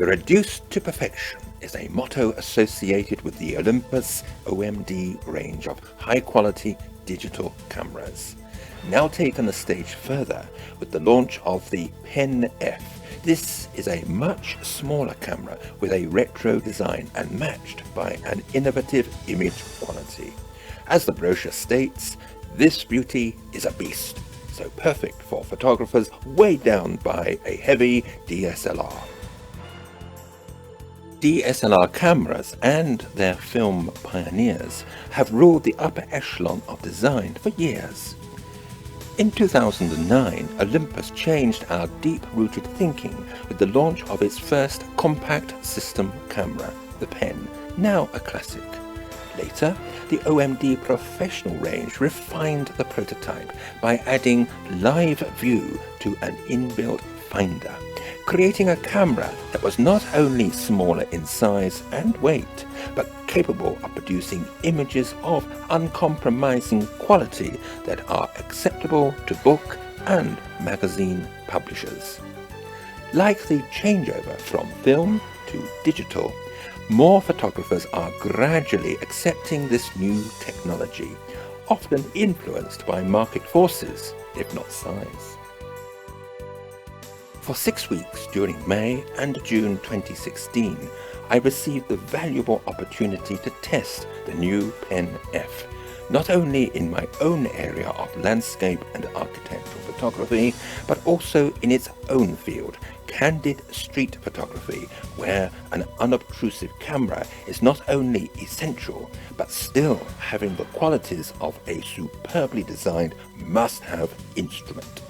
The reduced to perfection is a motto associated with the Olympus OMD range of high-quality digital cameras. Now taken a stage further with the launch of the PEN F. This is a much smaller camera with a retro design and matched by an innovative image quality. As the brochure states, this beauty is a beast, so perfect for photographers weighed down by a heavy DSLR. DSLR cameras and their film pioneers have ruled the upper echelon of design for years. In 2009, Olympus changed our deep-rooted thinking with the launch of its first compact system camera, the PEN, now a classic. Later, the OMD Professional range refined the prototype by adding live view to an inbuilt finder, creating a camera that was not only smaller in size and weight, but capable of producing images of uncompromising quality that are acceptable to book and magazine publishers. Like the changeover from film to digital, more photographers are gradually accepting this new technology, often influenced by market forces, if not size. For 6 weeks during May and June 2016, I received the valuable opportunity to test the new PEN F, not only in my own area of landscape and architectural photography, but also in its own field, candid street photography, where an unobtrusive camera is not only essential, but still having the qualities of a superbly designed must-have instrument.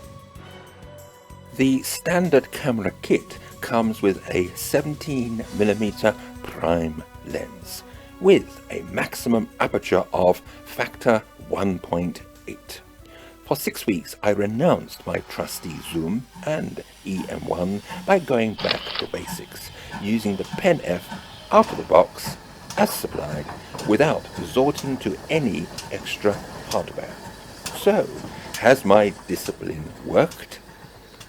The standard camera kit comes with a 17mm prime lens with a maximum aperture of factor 1.8. For 6 weeks I renounced my trusty zoom and EM1 by going back to basics, using the PEN F out of the box as supplied without resorting to any extra hardware. So, has my discipline worked?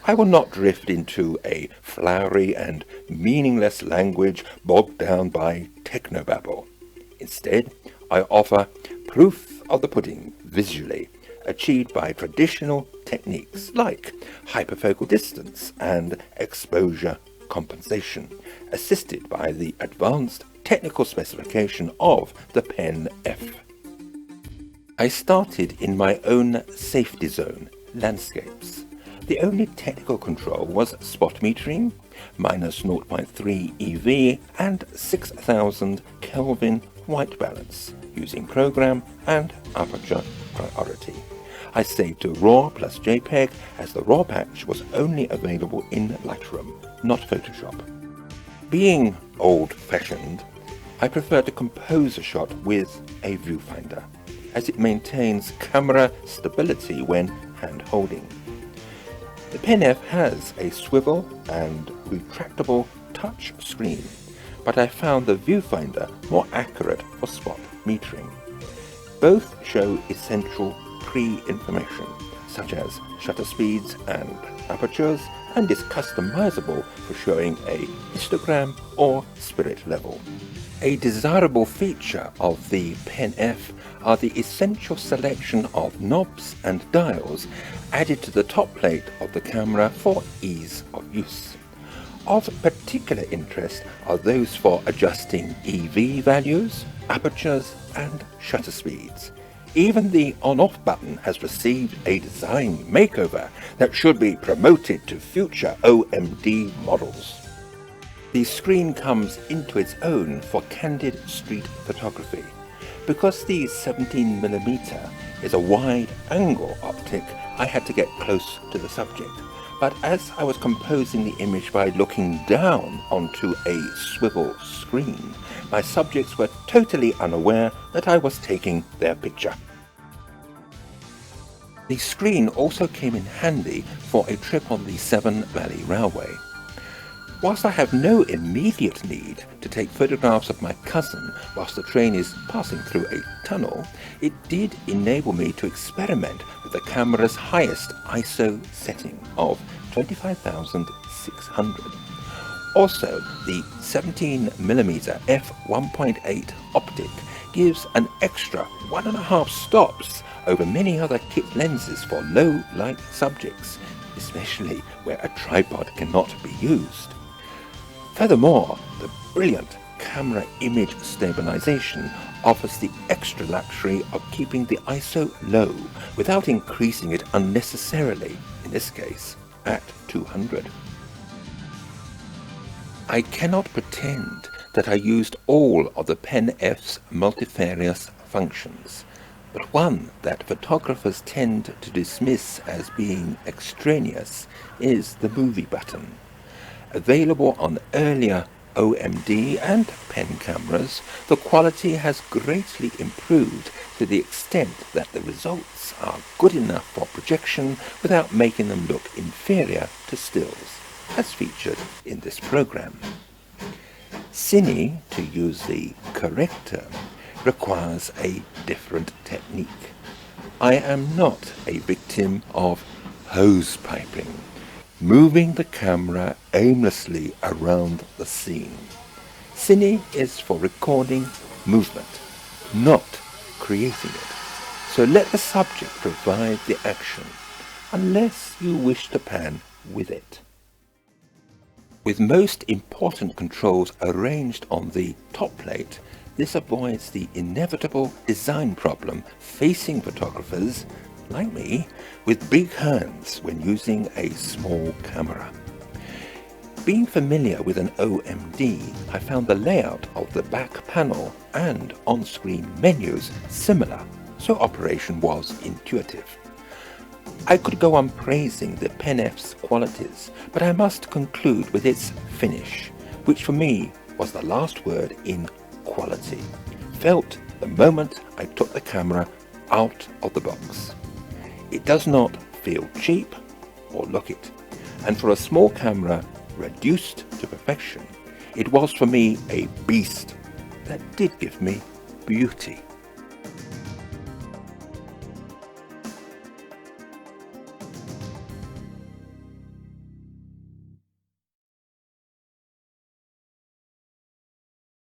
I will not drift into a flowery and meaningless language bogged down by technobabble. Instead, I offer proof of the pudding visually, achieved by traditional techniques like hyperfocal distance and exposure compensation, assisted by the advanced technical specification of the PEN F. I started in my own safety zone, landscapes. The only technical control was spot metering, minus 0.3 EV and 6000 Kelvin white balance, using program and aperture priority. I saved to RAW plus JPEG as the RAW patch was only available in Lightroom, not Photoshop. Being old-fashioned, I prefer to compose a shot with a viewfinder, as it maintains camera stability when hand-holding. The PEN F has a swivel and retractable touch screen, but I found the viewfinder more accurate for spot metering. Both show essential pre-information, such as shutter speeds and apertures, and is customizable for showing a histogram or spirit level. A desirable feature of the PEN F are the essential selection of knobs and dials added to the top plate of the camera for ease of use. Of particular interest are those for adjusting EV values, apertures and shutter speeds. Even the on-off button has received a design makeover that should be promoted to future OMD models. The screen comes into its own for candid street photography. Because the 17mm is a wide-angle optic, I had to get close to the subject. But as I was composing the image by looking down onto a swivel screen, my subjects were totally unaware that I was taking their picture. The screen also came in handy for a trip on the Severn Valley Railway. Whilst I have no immediate need to take photographs of my cousin whilst the train is passing through a tunnel, it did enable me to experiment with the camera's highest ISO setting of 25,600. Also, the 17mm f1.8 optic gives an extra 1.5 stops over many other kit lenses for low light subjects, especially where a tripod cannot be used. Furthermore, the brilliant camera image stabilization offers the extra luxury of keeping the ISO low without increasing it unnecessarily, in this case at 200. I cannot pretend that I used all of the PEN F's multifarious functions, but one that photographers tend to dismiss as being extraneous is the movie button. Available on earlier OMD and PEN cameras, the quality has greatly improved to the extent that the results are good enough for projection without making them look inferior to stills, as featured in this program. Cine, to use the correct term, requires a different technique. I am not a victim of hose piping, moving the camera aimlessly around the scene. Cine is for recording movement, not creating it. So let the subject provide the action, unless you wish to pan with it. With most important controls arranged on the top plate, this avoids the inevitable design problem facing photographers, like me, with big hands when using a small camera. Being familiar with an OMD, I found the layout of the back panel and on-screen menus similar, so operation was intuitive. I could go on praising the PEN F's qualities, but I must conclude with its finish, which for me was the last word in quality, felt the moment I took the camera out of the box. It does not feel cheap or look it, and for a small camera reduced to perfection, it was for me a beast that did give me beauty.